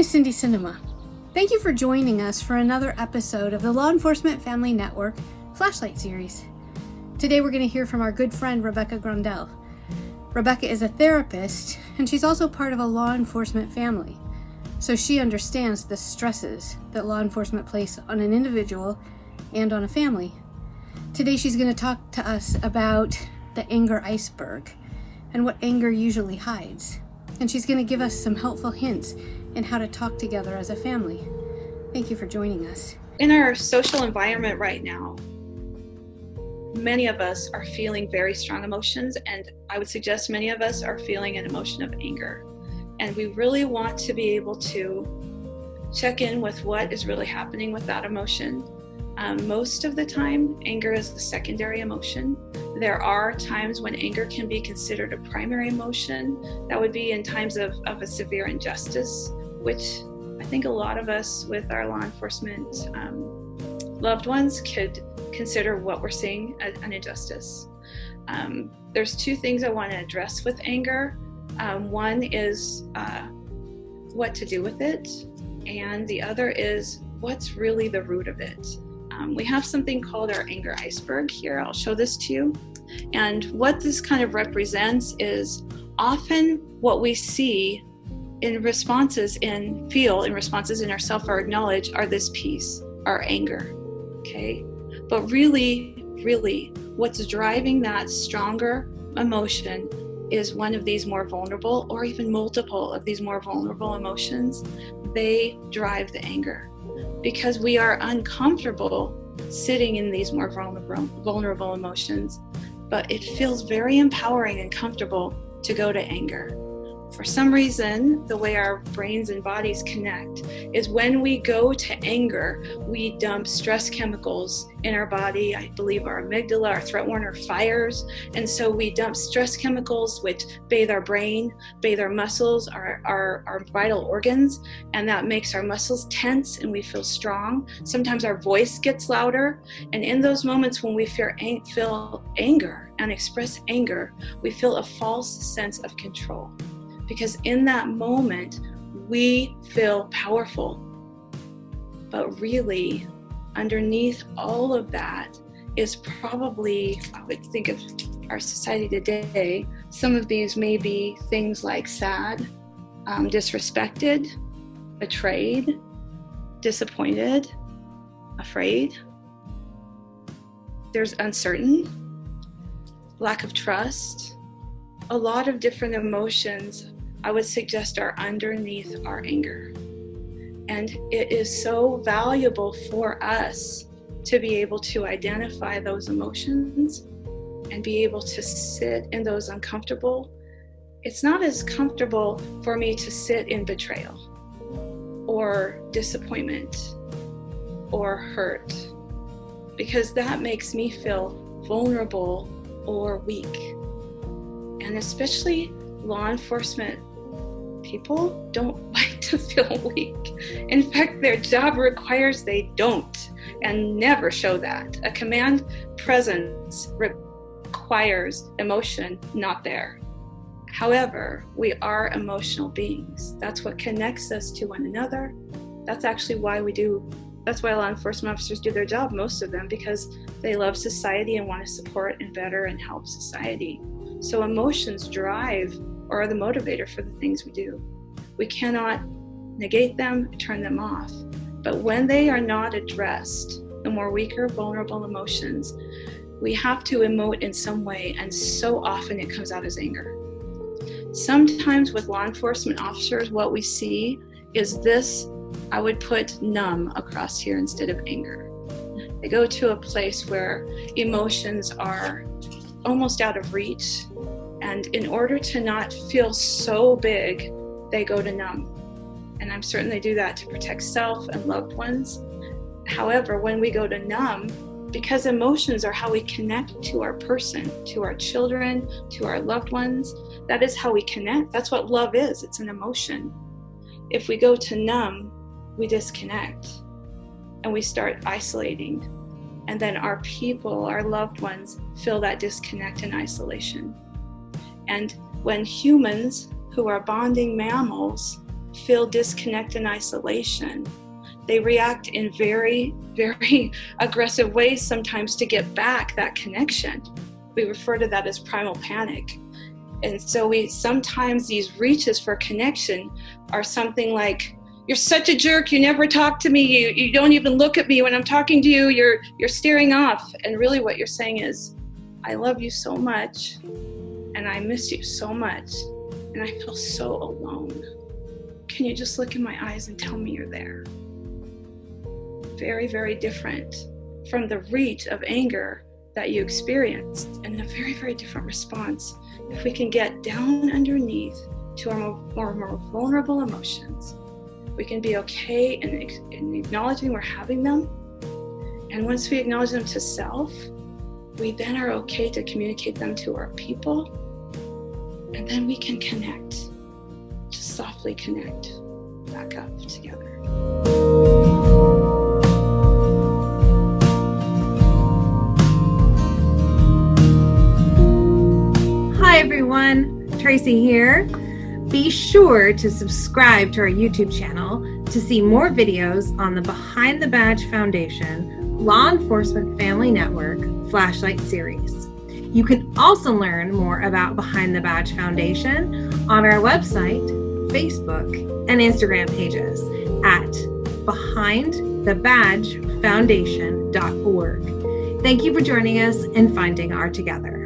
Cindy Cinema. Thank you for joining us for another episode of the Law Enforcement Family Network Flashlight Series. Today we're going to hear from our good friend Rebecca Grondel. Rebecca is a therapist, and she's also part of a law enforcement family, so she understands the stresses that law enforcement place on an individual and on a family. Today she's going to talk to us about the anger iceberg and what anger usually hides. And she's going to give us some helpful hints in how to talk together as a family. Thank you for joining us. In our social environment right now, many of us are feeling very strong emotions, and I would suggest many of us are feeling an emotion of anger. And we really want to be able to check in with what is really happening with that emotion. Most of the time, anger is a secondary emotion. There are times when anger can be considered a primary emotion. That would be in times of a severe injustice, which I think a lot of us with our law enforcement loved ones could consider what we're seeing as an injustice. There's two things I want to address with anger. One is what to do with it, and the other is what's really the root of it. We have something called our anger iceberg here. I'll show this to you. And what this kind of represents is often what we see in responses in responses in ourself or acknowledge are this piece, our anger, okay? But really, what's driving that stronger emotion is one of these more vulnerable, or even multiple of these more vulnerable emotions. They drive the anger because we are uncomfortable sitting in these more vulnerable emotions, but it feels very empowering and comfortable to go to anger. For some reason, the way our brains and bodies connect is when we go to anger, we dump stress chemicals in our body. I believe our amygdala, our threat warner fires. And so we dump stress chemicals which bathe our brain, bathe our muscles, our vital organs, and that makes our muscles tense and we feel strong. Sometimes our voice gets louder. And in those moments when we feel anger and express anger, we feel a false sense of control. Because in that moment, we feel powerful. But really, underneath all of that is probably, I would think of our society today, some of these may be things like sad, disrespected, betrayed, disappointed, afraid. There's uncertain, lack of trust, a lot of different emotions I would suggest are underneath our anger. And it is so valuable for us to be able to identify those emotions and be able to sit in those uncomfortable. It's not as comfortable for me to sit in betrayal or disappointment or hurt, because that makes me feel vulnerable or weak. And especially law enforcement people don't like to feel weak. In fact, their job requires they don't, and never show that. A command presence requires emotion not there. However, we are emotional beings. That's what connects us to one another. That's actually why that's why law enforcement officers do their job, most of them, because they love society and want to support and better and help society. So emotions drive or are the motivator for the things we do. We cannot negate them, turn them off. But when they are not addressed, the more weaker, vulnerable emotions, we have to emote in some way, and so often it comes out as anger. Sometimes with law enforcement officers, what we see is this, I would put numb across here instead of anger. They go to a place where emotions are almost out of reach. And in order to not feel so big, they go to numb. And I'm certain they do that to protect self and loved ones. However, when we go to numb, because emotions are how we connect to our person, to our children, to our loved ones, that is how we connect. That's what love is. It's an emotion. If we go to numb, we disconnect and we start isolating. And then our people, our loved ones, feel that disconnect and isolation. And when humans, who are bonding mammals, feel disconnect and isolation. They react in very, very aggressive ways sometimes to get back that connection. We refer to that as primal panic. And so sometimes these reaches for connection are something like, you're such a jerk, you never talk to me, you don't even look at me when I'm talking to you, you're staring off. And really what you're saying is, I love you so much, and I miss you so much, and I feel so alone. Can you just look in my eyes and tell me you're there? Very, very different from the reach of anger that you experienced, and a very, very different response if we can get down underneath to our more vulnerable emotions. We can be okay in acknowledging we're having them. And once we acknowledge them to self, we then are okay to communicate them to our people. And then we can connect, just softly connect back up together. Hi everyone, Tracy here. Be sure to subscribe to our YouTube channel to see more videos on the Behind the Badge Foundation Law Enforcement Family Network Flashlight Series. You can also learn more about Behind the Badge Foundation on our website, Facebook, and Instagram pages at behindthebadgefoundation.org. Thank you for joining us in finding our together.